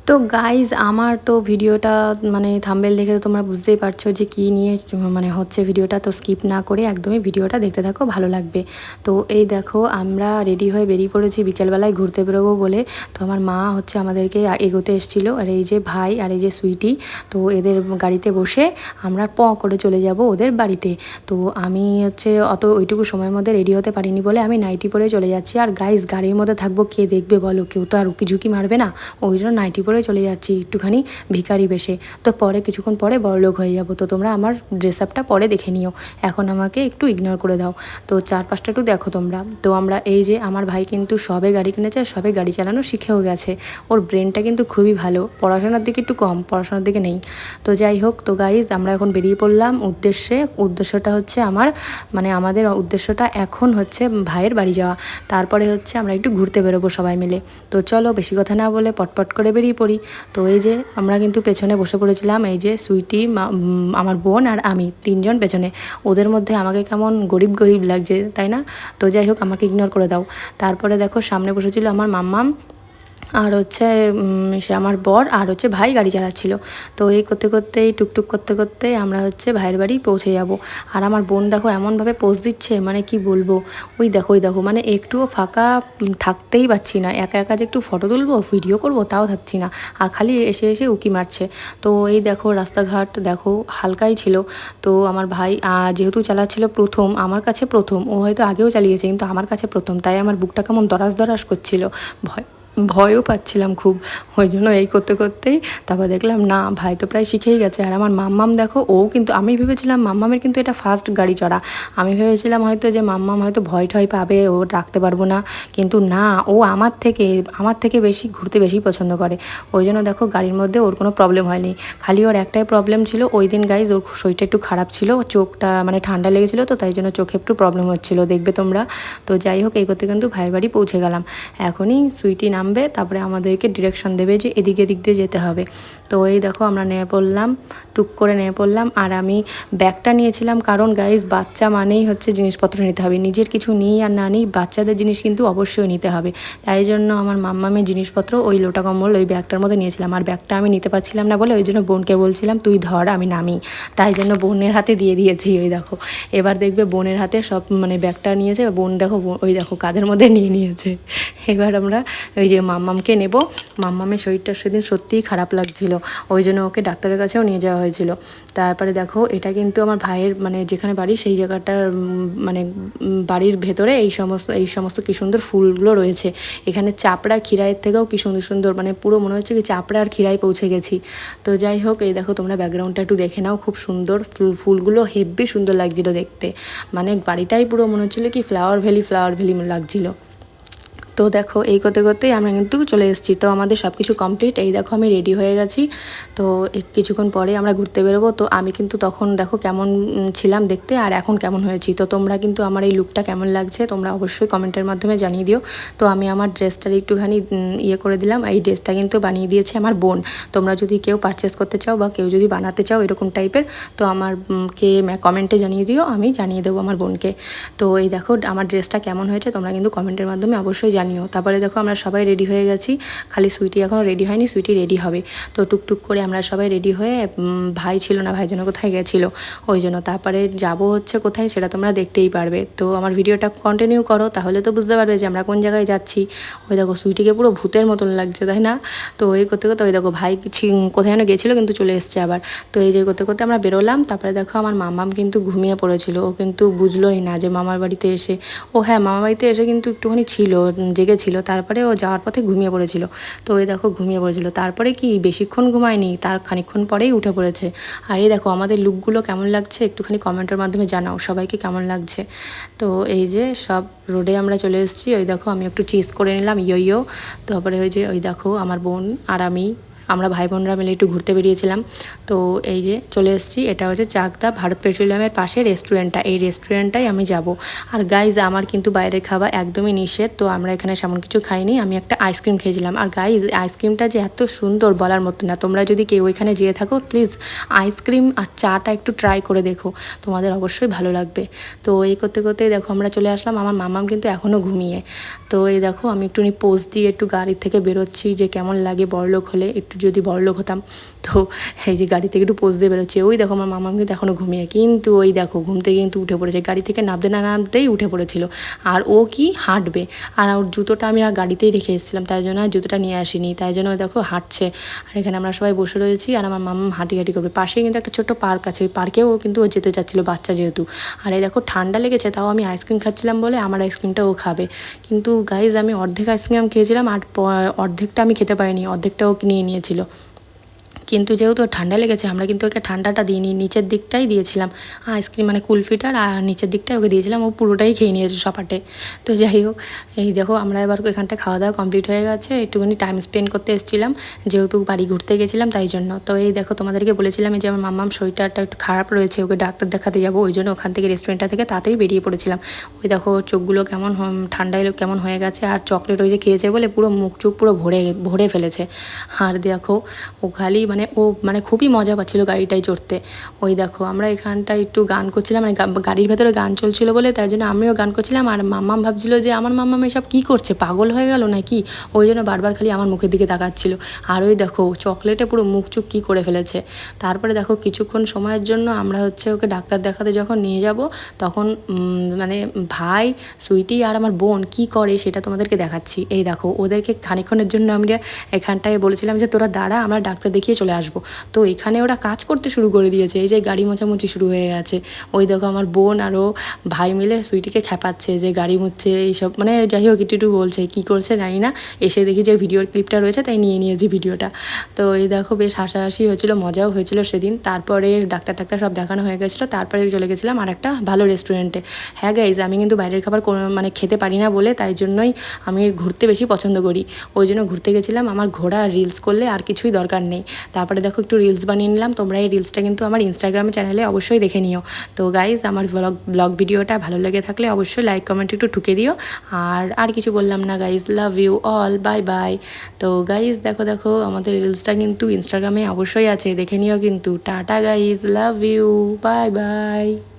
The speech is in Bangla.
তো গাইজ আমার তো ভিডিওটা মানে থাম্বনেল দেখে তো তোমরা বুঝতেই পারছো যে কী নিয়ে মানে হচ্ছে ভিডিওটা। তো স্কিপ না করে একদমই ভিডিওটা দেখতে থাকো, ভালো লাগবে। তো এই দেখো আমরা রেডি হয়ে বেরিয়ে পড়েছি বিকেলবেলায় ঘুরতে বেরোবো বলে। তো আমার মা হচ্ছে আমাদেরকে এগোতে এসেছিলো, আর এই যে ভাই আর এই যে সুইটি, তো এদের গাড়িতে বসে আমরা করে চলে যাব ওদের বাড়িতে। তো আমি হচ্ছে অত ওইটুকু সময়ের মধ্যে রেডি হতে পারিনি বলে আমি নাইটি পরে চলে যাচ্ছি। আর গাইজ গাড়ির মধ্যে থাকবো, কে দেখবে বলো? কেউ তো আর উকি ঝুঁকি মারবে না, ওই জন্য নাইটি পরে চলে যাচ্ছি একটুখানি ভিখারি বেশে। তো পরে কিছুক্ষণ পরে বড়লোক হয়ে যাব। তো তোমরা আমার ড্রেস আপটা পরে দেখে নিও, এখন আমাকে একটু ইগনোর করে দাও। তো চারপাশটা একটু দেখো তোমরা। তো আমরা এই যে আমার ভাই কিন্তু সবে গাড়ি কিনেছে আর সবে গাড়ি চালানো শিখেও গেছে। ওর ব্রেনটা কিন্তু খুবই ভালো, পড়াশোনার দিকে একটু কম, পড়াশোনার দিকে নেই। তো যাই হোক, তো গাইজ আমরা এখন বেরিয়ে পড়লাম উদ্দেশ্যটা হচ্ছে আমাদের উদ্দেশ্যটা এখন হচ্ছে ভাইয়ের বাড়ি যাওয়া। তারপরে হচ্ছে আমরা একটু ঘুরতে বেরোবো সবাই মিলে। তো চলো বেশি কথা না বলে পটপট করে বেরিয়ে পড়ি। তো এই যে আমরা কিন্তু পেছনে বসে পড়েছিলাম, এই যে সুইটি, আমার বোন আর আমি, তিনজন পেছনে। ওদের মধ্যে আমাকে কেমন গরিব গরিব লাগছে, তাই না? তো যাই হোক, আমাকে ইগনোর করে দাও। তারপরে দেখো সামনে বসেছিল আমার মাম্মাম, আর হচ্ছে সে আমার বর, আর হচ্ছে ভাই গাড়ি চালাচ্ছিল। তো এই করতে করতেই টুকটুক করতে করতে আমরা হচ্ছে ভাইয়ের বাড়ি পৌঁছে যাব। আর আমার বোন দেখো এমনভাবে পোজ দিচ্ছে, মানে কি বলবো, ওই দেখো মানে একটুও ফাঁকা থাকতেই পারছি না। একা একা যে একটু ফটো তুলবো, ভিডিও করব, তাও থাকছি না। আর খালি এসে এসে উকি মারছে। তো এই দেখো রাস্তাঘাট দেখো হালকাই ছিল। তো আমার ভাই যেহেতু চালাচ্ছিল প্রথম, আমার কাছে প্রথম, ও হয়তো আগেও চালিয়েছে কিন্তু আমার কাছে প্রথম, তাই আমার বুকটা কেমন দরাস দরাস করছিল, ভয়ও পাচ্ছিলাম খুব। ওই জন্য এই করতে করতেই তারপর দেখলাম না, ভাই তো প্রায় শিখেই গেছে। আর আমার মাম্মাম দেখো, ও কিন্তু, আমি ভেবেছিলাম মাম্মামের কিন্তু এটা ফার্স্ট গাড়ি চড়া। আমি ভেবেছিলাম হয়তো যে মাম্মাম হয়তো ভয় ঠয় পাবে, ও রাখতে পারবো না, কিন্তু না, ও আমার থেকে বেশি ঘুরতে বেশি পছন্দ করে। ওই জন্য দেখো গাড়ির মধ্যে ওর কোনো প্রবলেম হয়নি। খালি ওর একটাই প্রবলেম ছিল, ওই দিন গাইজ ওর শরীরটা একটু খারাপ ছিল, চোখটা মানে ঠান্ডা লেগেছিলো, তো তাই জন্য চোখে একটু প্রবলেম হচ্ছিলো, দেখবে তোমরা। তো যাই হোক, এই করতে কিন্তু ভাইয়ের বাড়ি পৌঁছে গেলাম। এখনই সুইটি নামবে, তারপরে আমাদেরকে ডিরেকশন দেবে যে এদিক দিয়ে যেতে হবে। তো এই দেখো আমরা নেমে পড়লাম, টুক করে নেমে পড়লাম। আর আমি ব্যাগটা নিয়েছিলাম, কারণ গাইজ বাচ্চা মানেই হচ্ছে জিনিসপত্র নিতে হবে, নিজের কিছু নিই আর না নিই, বাচ্চাদের জিনিস কিন্তু অবশ্যই নিতে হবে। তাই জন্য আমার মাম্মামের জিনিসপত্র ওই লোটা কম্বল ওই ব্যাগটার মধ্যে নিয়েছিলাম। আর ব্যাগটা আমি নিতে পারছিলাম না বলে ওই জন্য বোনকে বলছিলাম তুই ধর, আমি নামি। তাই জন্য বোনের হাতে দিয়ে দিয়েছি। ওই দেখো এবার দেখবে বোনের হাতে সব মানে ব্যাগটা নিয়েছে, বোন দেখো ওই দেখো কাঁধের মধ্যে নিয়ে নিয়েছে। এবার আমরা ওই যে মাম্মামকে নেব। মাম্মামের শরীরটা সেদিন সত্যিই খারাপ লাগছিল, ওই জন্য ওকে ডাক্তারের কাছেও নিয়ে যাওয়া হয়েছিল। তারপরে দেখো এটা কিন্তু আমার ভাইয়ের মানে যেখানে বাড়ি সেই জায়গাটার মানে বাড়ির ভেতরে এই সমস্ত কী সুন্দর ফুলগুলো রয়েছে। এখানে চাপড়া খিরাইয়ের থেকেও কী সুন্দর সুন্দর, মানে পুরো মনে হচ্ছে কি চাপড়া আর খিরাই পৌঁছে গেছি। তো যাই হোক, এই দেখো তোমরা ব্যাকগ্রাউন্ডটা একটু দেখে নাও, খুব সুন্দর ফুলগুলো হেব্বি সুন্দর লাগছিল দেখতে, মানে বাড়িটাই পুরো মনে হচ্ছিলো কি ফ্লাওয়ার ভ্যালি লাগছিলো। তো দেখো এই করতে করতেই আমরা কিন্তু চলে এসেছি। তো আমাদের সব কিছু কমপ্লিট, এই দেখো আমি রেডি হয়ে গেছি। তো কিছুক্ষণ পরে আমরা ঘুরতে বেরোবো। তো আমি কিন্তু তখন দেখো কেমন ছিলাম দেখতে, আর এখন কেমন হয়েছি। তো তোমরা কিন্তু আমার এই লুকটা কেমন লাগছে তোমরা অবশ্যই কমেন্টের মাধ্যমে জানিয়ে দিও। তো আমি আমার ড্রেসটার একটুখানি ইয়ে করে দিলাম। এই ড্রেসটা কিন্তু বানিয়ে দিয়েছে আমার বোন। তোমরা যদি কেউ পারচেস করতে চাও বা কেউ যদি বানাতে চাও এরকম টাইপের, তো আমাকে কমেন্টে জানিয়ে দিও, আমি জানিয়ে দেবো আমার বোনকে। তো এই দেখো আমার ড্রেসটা কেমন হয়েছে তোমরা কিন্তু কমেন্টের মাধ্যমে অবশ্যই জানিও। তারপরে দেখো আমরা সবাই রেডি হয়ে গেছি, খালি সুইটি এখনও রেডি হয়নি, সুইটি রেডি হবে। তো টুকটুক করে আমরা সবাই রেডি হয়ে, ভাই ছিল না, ভাই যেন কোথায় গেছিলো, ওই জন্য। তারপরে যাব হচ্ছে কোথায় সেটা তোমরা দেখতেই পারবে। তো আমার ভিডিওটা কন্টিনিউ করো, তাহলে তো বুঝতে পারবে যে আমরা কোন জায়গায় যাচ্ছি। ওই দেখো সুইটিকে পুরো ভূতের মতন লাগছে, তাই না? তো এই করতে করতে ওই দেখো ভাই কোথায় যেন গেছিলো কিন্তু চলে এসছে আবার। তো এই যে করতে করতে আমরা বেরোলাম। তারপরে দেখো আমার মামাম কিন্তু ঘুমিয়ে পড়েছিল, ও কিন্তু বুঝলোই না যে মামার বাড়িতে এসে, ও হ্যাঁ মামার বাড়িতে এসে কিন্তু একটুখানি ছিল, জেগেছিল, তারপরে ও যাওয়ার পথে ঘুমিয়ে পড়েছিল। তো ওই দেখো ঘুমিয়ে পড়েছিল, তারপরে কি বেশিক্ষণ ঘুমায়নি, তার খানিকক্ষণ পরেই উঠে পড়েছে। আর এই দেখো আমাদের লুকগুলো কেমন লাগছে একটুখানি কমেন্টের মাধ্যমে জানাও সবাইকে কেমন লাগছে। তো এই যে সব রোডে আমরা চলে এসেছি। ওই দেখো আমি একটু চিজ করে নিলাম ইয়ো। তারপরে ওই দেখো আমার বোন আর আমরা ভাই বোনরা মিলে একটু ঘুরতে বেরিয়েছিলাম। তো এই যে চলে এসেছি, এটা হচ্ছে চাকদা ভারত পেট্রোলিয়ামের পাশে রেস্টুরেন্টটা, এই রেস্টুরেন্টটাই আমি যাব। আর গাইজ আমার কিন্তু বাইরের খাওয়া একদমই নিষেধ, তো আমরা এখানে সেমন কিছু খাইনি, আমি একটা আইসক্রিম খেয়েছিলাম। আর গাইজ আইসক্রিমটা যে এত সুন্দর বলার মতো না, তোমরা যদি কেউ ওইখানে যেয়ে থাকো প্লিজ আইসক্রিম আর চাটা একটু ট্রাই করে দেখো, তোমাদের অবশ্যই ভালো লাগবে। তো এই করতে করতে দেখো আমরা চলে আসলাম, আমার মামাম কিন্তু এখনও ঘুমিয়ে। তো এই দেখো আমি একটুখানি পোজ দিয়ে একটু গাড়ি থেকে বেরোচ্ছি যে কেমন লাগে বড়লোক হলে, একটু যদি বড়লোক হতাম। তো এই যে গাড়ি থেকে একটু পোজ দিয়ে বেরোচ্ছে, ওই দেখো আমার মামা কিন্তু এখনও ঘুমিয়ে, কিন্তু ওই দেখো ঘুম থেকে কিন্তু উঠে পড়েছে, গাড়ি থেকে নামতে না নামতেই উঠে পড়েছিল। আর ও কি হাঁটবে, আর ওর জুতোটা আমি আর গাড়িতেই রেখে এসেছিলাম, তাই জন্য আর জুতোটা নিয়ে আসিনি, তাই জন্য ওই দেখো হাঁটছে। আর এখানে আমরা সবাই বসে রয়েছি আর আমার মামা হাঁটি করবে। পাশেই কিন্তু একটা ছোট্ট পার্ক আছে, ওই পার্কেও কিন্তু ও যেতে চাচ্ছিলো, বাচ্চা যেহেতু। আর এই দেখো ঠান্ডা লেগেছে, তাও আমি আইসক্রিম খাচ্ছিলাম বলে আমার আইসক্রিমটা ও খাবে, কিন্তু গাইজ আমি অর্ধেক আইসক্রিম খেয়েছিলাম আর অর্ধেকটা আমি খেতে পারিনি, অর্ধেকটা ও নিয়ে নিয়েছিল। কিন্তু যেহেতু ঠান্ডা লেগেছে আমরা কিন্তু ওকে ঠান্ডাটা দিইনি, নিচের দিকটাই দিয়েছিলাম আইসক্রিম, মানে কুলফিটার আর নিচের দিকটাই ওকে দিয়েছিলাম, ও পুরোটাই খেয়ে নিয়েছে সপাটে। তো যাই হোক, এই দেখো আমরা এবার এখানটা খাওয়া দাওয়া কমপ্লিট হয়ে গেছে, একটুখানি টাইম স্পেন্ড করতে এসেছিলাম, যেহেতু বাড়ি ঘুরতে গেছিলাম তাই জন্য। তো এই দেখো তোমাদেরকে বলেছিলাম যে আমার মাম্মাম শরীরটা একটু খারাপ রয়েছে, ওকে ডাক্তার দেখাতে যাবো, ওই জন্য ওখান থেকে রেস্টুরেন্টটা থেকে তাড়াতাড়ি বেরিয়ে পড়েছিলাম। ওই দেখো চোখগুলো কেমন ঠান্ডা এলো কেমন হয়ে গেছে, আর চকলেট ওই যে খেয়েছে বলে পুরো মুখ চুখ পুরো ভরে ফেলেছে। আর দেখো ও খালি মানে খুবই মজা পাচ্ছিলো গাড়িটায় চড়তে। ওই দেখো আমরা এখানটায় একটু গান করছিলাম, মানে গাড়ির ভেতরে গান চলছিল বলে তাই জন্য আমিও গান করছিলাম, আর মাম্মাম ভাবছিল যে আমার মাম্মাম এসব কী করছে, পাগল হয়ে গেল নাকি, ওই জন্য বারবার খালি আমার মুখের দিকে তাকাচ্ছিল। আর ওই দেখো চকলেটে পুরো মুখ চুখ কী করে ফেলেছে। তারপরে দেখো কিছুক্ষণ সময়ের জন্য আমরা ওকে ডাক্তার দেখাতে যখন নিয়ে যাব, তখন মানে ভাই, সুইটি আর আমার বোন কি করে সেটা তোমাদেরকে দেখাচ্ছি। এই দেখো ওদেরকে খানিক্ষণের জন্য আমরা এখানটায় বলেছিলাম যে তোরা দাঁড়া, আমরা ডাক্তার দেখিয়ে চলে আসবো। তো এখানে ওরা কাজ করতে শুরু করে দিয়েছে, এই যে গাড়ি মোছামুছি শুরু হয়ে গেছে। ওই দেখো আমার বোন আর ও ভাই মিলে সুইটিকে খেপাচ্ছে যে গাড়ি মুছছে এইসব, মানে যাই হোক একটু বলছে, কী করছে জানি না। এসে দেখি যে ভিডিওর ক্লিপটা রয়েছে তাই নিয়ে নিয়েছি ভিডিওটা। তো এই দেখো বেশ হাসাহাসি হয়েছিল, মজাও হয়েছিল সেদিন। তারপরে ডাক্তার সব দেখানো হয়ে গেছিলো, তারপরে চলে গেছিলাম আর একটা ভালো রেস্টুরেন্টে। হ্যাঁ গাইজ, আমি কিন্তু বাইরের খাবার মানে খেতে পারি না বলে, তাই জন্যই আমি ঘুরতে বেশি পছন্দ করি, ওই জন্য ঘুরতে গেছিলাম। আমার ঘোরা আর রিলস করলে আর কিছুই দরকার নেই। তারপরে দেখো একটু রিলস বানিয়ে নিলাম, তোমরা এই রিলসটা কিন্তু আমার ইনস্টাগ্রামে চ্যানেলে অবশ্যই দেখে নিও। তো গাইজ আমার ব্লগ ভিডিওটা ভালো লেগে থাকলে অবশ্যই লাইক কমেন্ট একটু ঠুকে দিও। আর কিছু বললাম না guys, love you all, bye bye. তো গাইজ দেখো আমাদের রিলসটা কিন্তু ইনস্টাগ্রামে অবশ্যই আছে, দেখে নিও কিন্তু। Tata guys, love you, bye by.